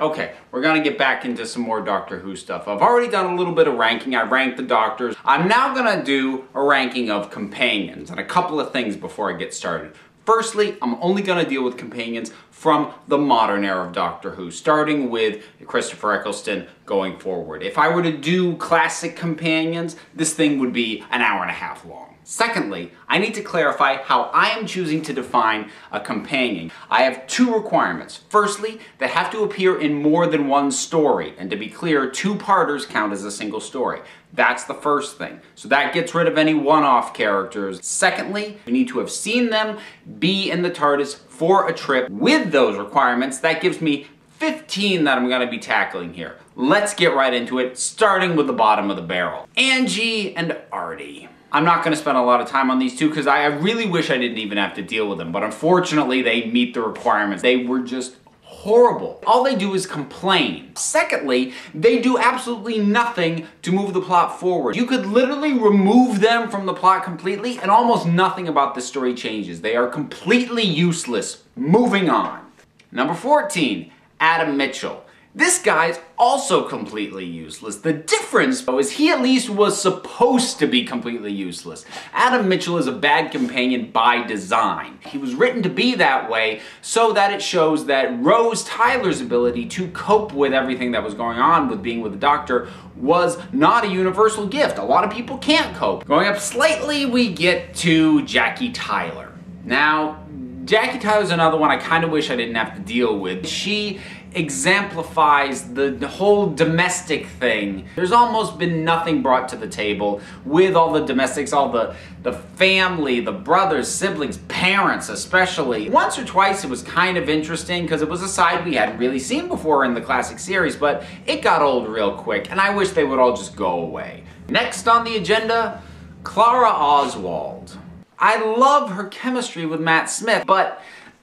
Okay, we're gonna get back into some more Doctor Who stuff. I've already done a little bit of ranking. I ranked the Doctors. I'm now gonna do a ranking of companions and a couple of things before I get started. Firstly, I'm only gonna deal with companions from the modern era of Doctor Who, starting with Christopher Eccleston going forward. If I were to do classic companions, this thing would be an hour and a half long. Secondly, I need to clarify how I am choosing to define a companion. I have two requirements. Firstly, they have to appear in more than one story. And to be clear, two-parters count as a single story. That's the first thing. So that gets rid of any one-off characters. Secondly, you need to have seen them be in the TARDIS for a trip. With those requirements, that gives me 15 that I'm going to be tackling here. Let's get right into it, starting with the bottom of the barrel. Angie and Artie. I'm not going to spend a lot of time on these two because I really wish I didn't even have to deal with them, but unfortunately they meet the requirements. They were just horrible. All they do is complain. Secondly, they do absolutely nothing to move the plot forward. You could literally remove them from the plot completely and almost nothing about the story changes. They are completely useless. Moving on. Number 14, Adam Mitchell. This guy's also completely useless. The difference, though, is he at least was supposed to be completely useless. Adam Mitchell is a bad companion by design. He was written to be that way so that it shows that Rose Tyler's ability to cope with everything that was going on with being with the Doctor was not a universal gift. A lot of people can't cope. Going up slightly, we get to Jackie Tyler. Now, Jackie Tyler's another one I kind of wish I didn't have to deal with. She exemplifies the whole domestic thing. There's almost been nothing brought to the table with all the domestics, all the family, the brothers, siblings, parents especially. Once or twice it was kind of interesting because it was a side we hadn't really seen before in the classic series, but it got old real quick and I wish they would all just go away. Next on the agenda, Clara Oswald. I love her chemistry with Matt Smith, but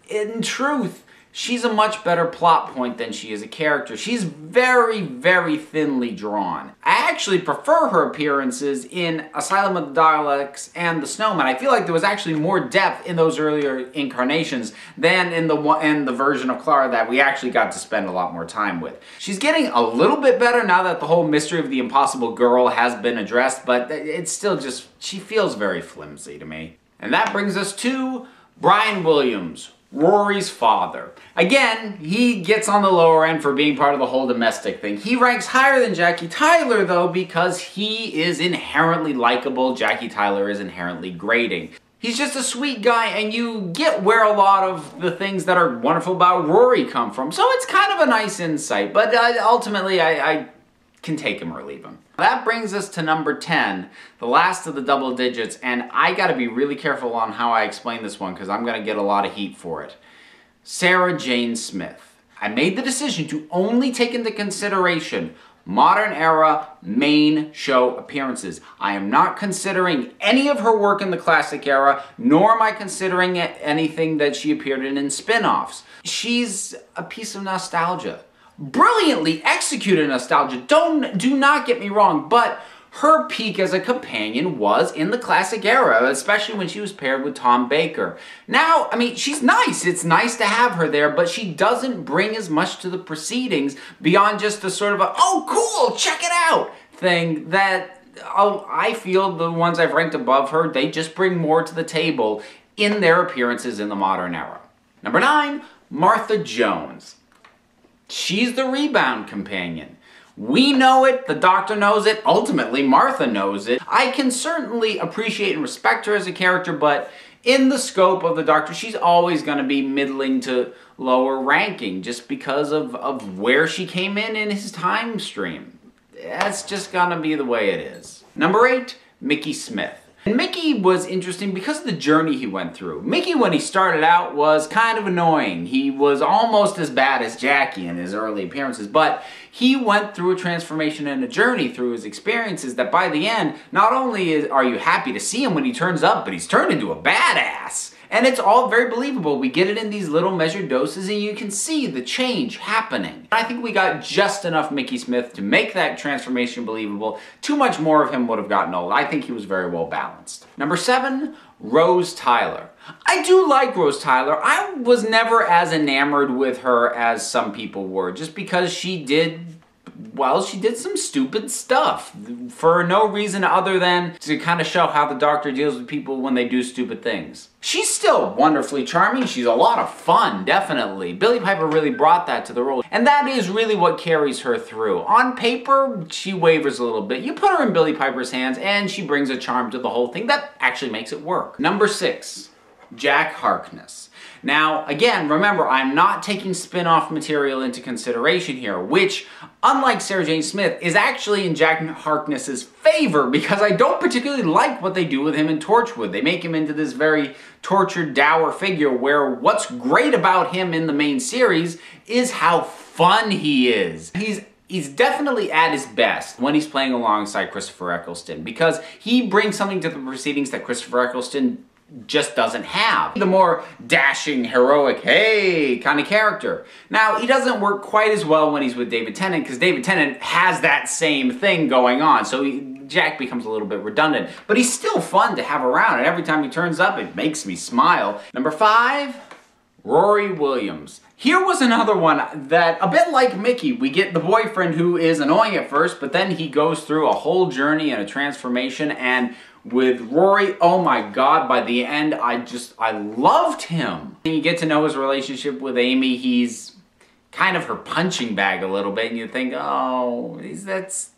in truth, she's a much better plot point than she is a character. She's very, very thinly drawn. I actually prefer her appearances in Asylum of the Daleks and The Snowman. I feel like there was actually more depth in those earlier incarnations than in the version of Clara that we actually got to spend a lot more time with. She's getting a little bit better now that the whole mystery of the Impossible Girl has been addressed, but it's still just, she feels very flimsy to me. And that brings us to Brian Williams, Rory's father. Again, he gets on the lower end for being part of the whole domestic thing. He ranks higher than Jackie Tyler, though, because he is inherently likable. Jackie Tyler is inherently grating. He's just a sweet guy, and you get where a lot of the things that are wonderful about Rory come from. So it's kind of a nice insight, but ultimately I can take him or leave him. That brings us to number 10, the last of the double digits, and I gotta be really careful on how I explain this one because I'm gonna get a lot of heat for it. Sarah Jane Smith. I made the decision to only take into consideration modern era main show appearances. I am not considering any of her work in the classic era, nor am I considering anything that she appeared in spin-offs. She's a piece of nostalgia. Brilliantly executed nostalgia, do not get me wrong, but her peak as a companion was in the classic era, especially when she was paired with Tom Baker. Now, I mean, she's nice, it's nice to have her there, but she doesn't bring as much to the proceedings beyond just a sort of a, oh cool, check it out thing that I feel the ones I've ranked above her, they just bring more to the table in their appearances in the modern era. Number 9, Martha Jones. She's the rebound companion. We know it, the Doctor knows it, ultimately Martha knows it. I can certainly appreciate and respect her as a character, but in the scope of the Doctor, she's always going to be middling to lower ranking just because of where she came in his time stream. That's just going to be the way it is. Number 8, Mickey Smith. And Mickey was interesting because of the journey he went through. Mickey, when he started out, was kind of annoying. He was almost as bad as Jackie in his early appearances, but he went through a transformation and a journey through his experiences that by the end, not only are you happy to see him when he turns up, but he's turned into a badass. And it's all very believable. We get it in these little measured doses and you can see the change happening. I think we got just enough Mickey Smith to make that transformation believable. Too much more of him would have gotten old. I think he was very well balanced. Number 7, Rose Tyler. I do like Rose Tyler. I was never as enamored with her as some people were, just because she did some stupid stuff for no reason other than to kind of show how the Doctor deals with people when they do stupid things. She's still wonderfully charming. She's a lot of fun, definitely. Billie Piper really brought that to the role, and that is really what carries her through. On paper, she wavers a little bit. You put her in Billie Piper's hands, and she brings a charm to the whole thing that actually makes it work. Number 6, Jack Harkness. Now, again, remember, I'm not taking spin-off material into consideration here, which, unlike Sarah Jane Smith, is actually in Jack Harkness's favor, because I don't particularly like what they do with him in Torchwood. They make him into this very tortured, dour figure, where what's great about him in the main series is how fun he is. He's definitely at his best when he's playing alongside Christopher Eccleston, because he brings something to the proceedings that Christopher Eccleston just doesn't have. The more dashing, heroic, hey, kind of character. Now, he doesn't work quite as well when he's with David Tennant, because David Tennant has that same thing going on, so Jack becomes a little bit redundant. But he's still fun to have around, and every time he turns up, it makes me smile. Number 5, Rory Williams. Here was another one that, a bit like Mickey, we get the boyfriend who is annoying at first, but then he goes through a whole journey and a transformation, and with Rory, oh my god, by the end, I loved him. And you get to know his relationship with Amy. He's kind of her punching bag a little bit, and you think, oh, that's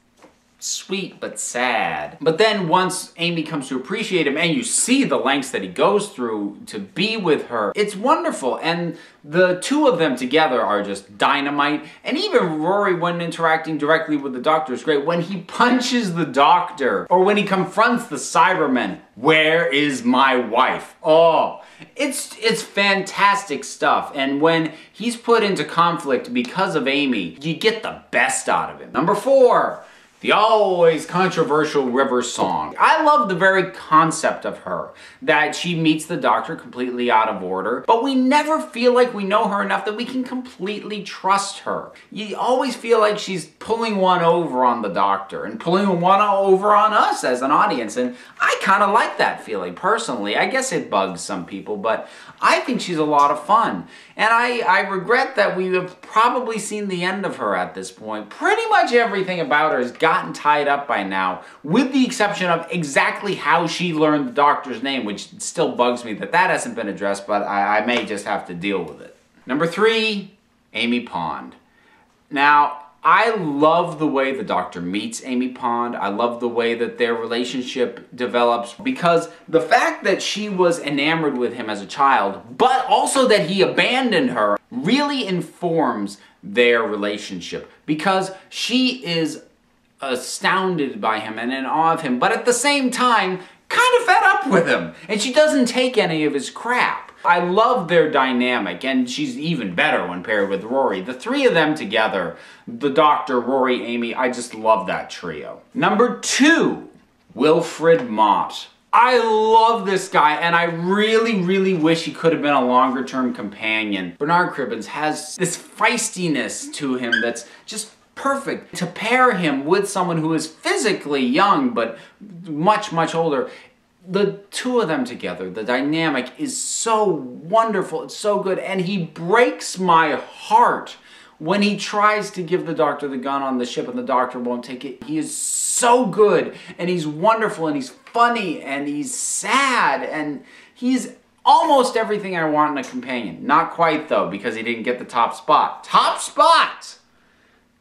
sweet but sad. But then once Amy comes to appreciate him and you see the lengths that he goes through to be with her, it's wonderful. And the two of them together are just dynamite. And even Rory, when interacting directly with the Doctor, is great. When he punches the Doctor, or when he confronts the Cybermen, where is my wife? Oh, it's fantastic stuff. And when he's put into conflict because of Amy, you get the best out of him. Number 4, the always controversial River Song. I love the very concept of her, that she meets the Doctor completely out of order, but we never feel like we know her enough that we can completely trust her. You always feel like she's pulling one over on the Doctor and pulling one over on us as an audience, and I kind of like that feeling personally. I guess it bugs some people, but I think she's a lot of fun. And I regret that we have probably seen the end of her at this point. Pretty much everything about her has gotten tied up by now, with the exception of exactly how she learned the Doctor's name, which still bugs me that hasn't been addressed, but I may just have to deal with it. Number 3, Amy Pond. Now, I love the way the Doctor meets Amy Pond. I love the way that their relationship develops, because the fact that she was enamored with him as a child, but also that he abandoned her, really informs their relationship, because she is astounded by him and in awe of him, but at the same time, kind of fed up with him, and she doesn't take any of his crap. I love their dynamic, and she's even better when paired with Rory. The three of them together, the Doctor, Rory, Amy, I just love that trio. Number 2, Wilfred Mopes. I love this guy, and I really, really wish he could have been a longer-term companion. Bernard Cribbins has this feistiness to him that's just perfect. To pair him with someone who is physically young, but much, much older, the two of them together, the dynamic is so wonderful, it's so good, and he breaks my heart when he tries to give the Doctor the gun on the ship and the Doctor won't take it. He is so good, and he's wonderful, and he's funny, and he's sad, and he's almost everything I want in a companion. Not quite, though, because he didn't get the top spot. Top spot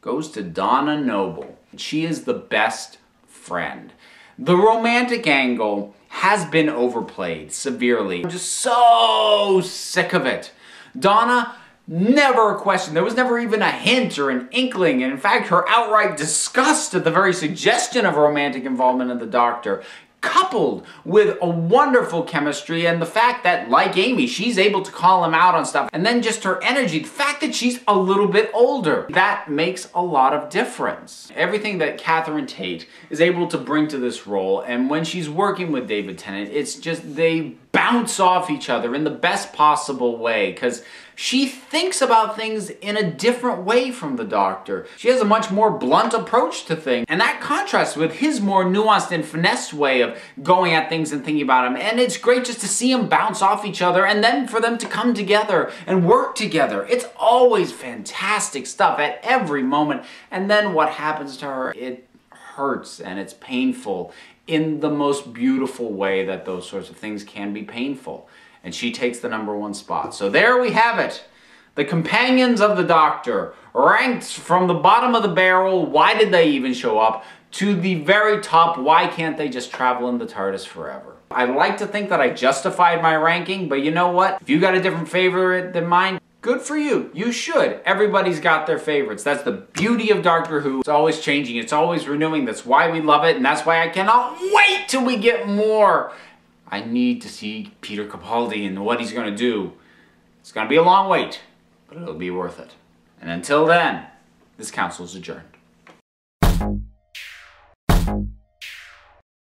goes to Donna Noble. She is the best friend. The romantic angle has been overplayed severely. I'm just so sick of it. Donna, never a question. There was never even a hint or an inkling, and in fact, her outright disgust at the very suggestion of romantic involvement of the Doctor coupled with a wonderful chemistry and the fact that, like Amy, she's able to call him out on stuff. And then just her energy, the fact that she's a little bit older, that makes a lot of difference. Everything that Catherine Tate is able to bring to this role, and when she's working with David Tennant, it's just they bounce off each other in the best possible way, because she thinks about things in a different way from the Doctor. She has a much more blunt approach to things, and that contrasts with his more nuanced and finessed way of going at things and thinking about them. And it's great just to see them bounce off each other and then for them to come together and work together. It's always fantastic stuff at every moment. And then what happens to her, it hurts and it's painful in the most beautiful way that those sorts of things can be painful. And she takes the #1 spot. So there we have it. The companions of the Doctor, ranked from the bottom of the barrel, why did they even show up, to the very top, why can't they just travel in the TARDIS forever? I like to think that I justified my ranking, but you know what? If you got a different favorite than mine, good for you. You should. Everybody's got their favorites. That's the beauty of Doctor Who. It's always changing. It's always renewing. That's why we love it, and that's why I cannot wait till we get more. I need to see Peter Capaldi and what he's going to do. It's going to be a long wait, but it'll be worth it. And until then, this council is adjourned.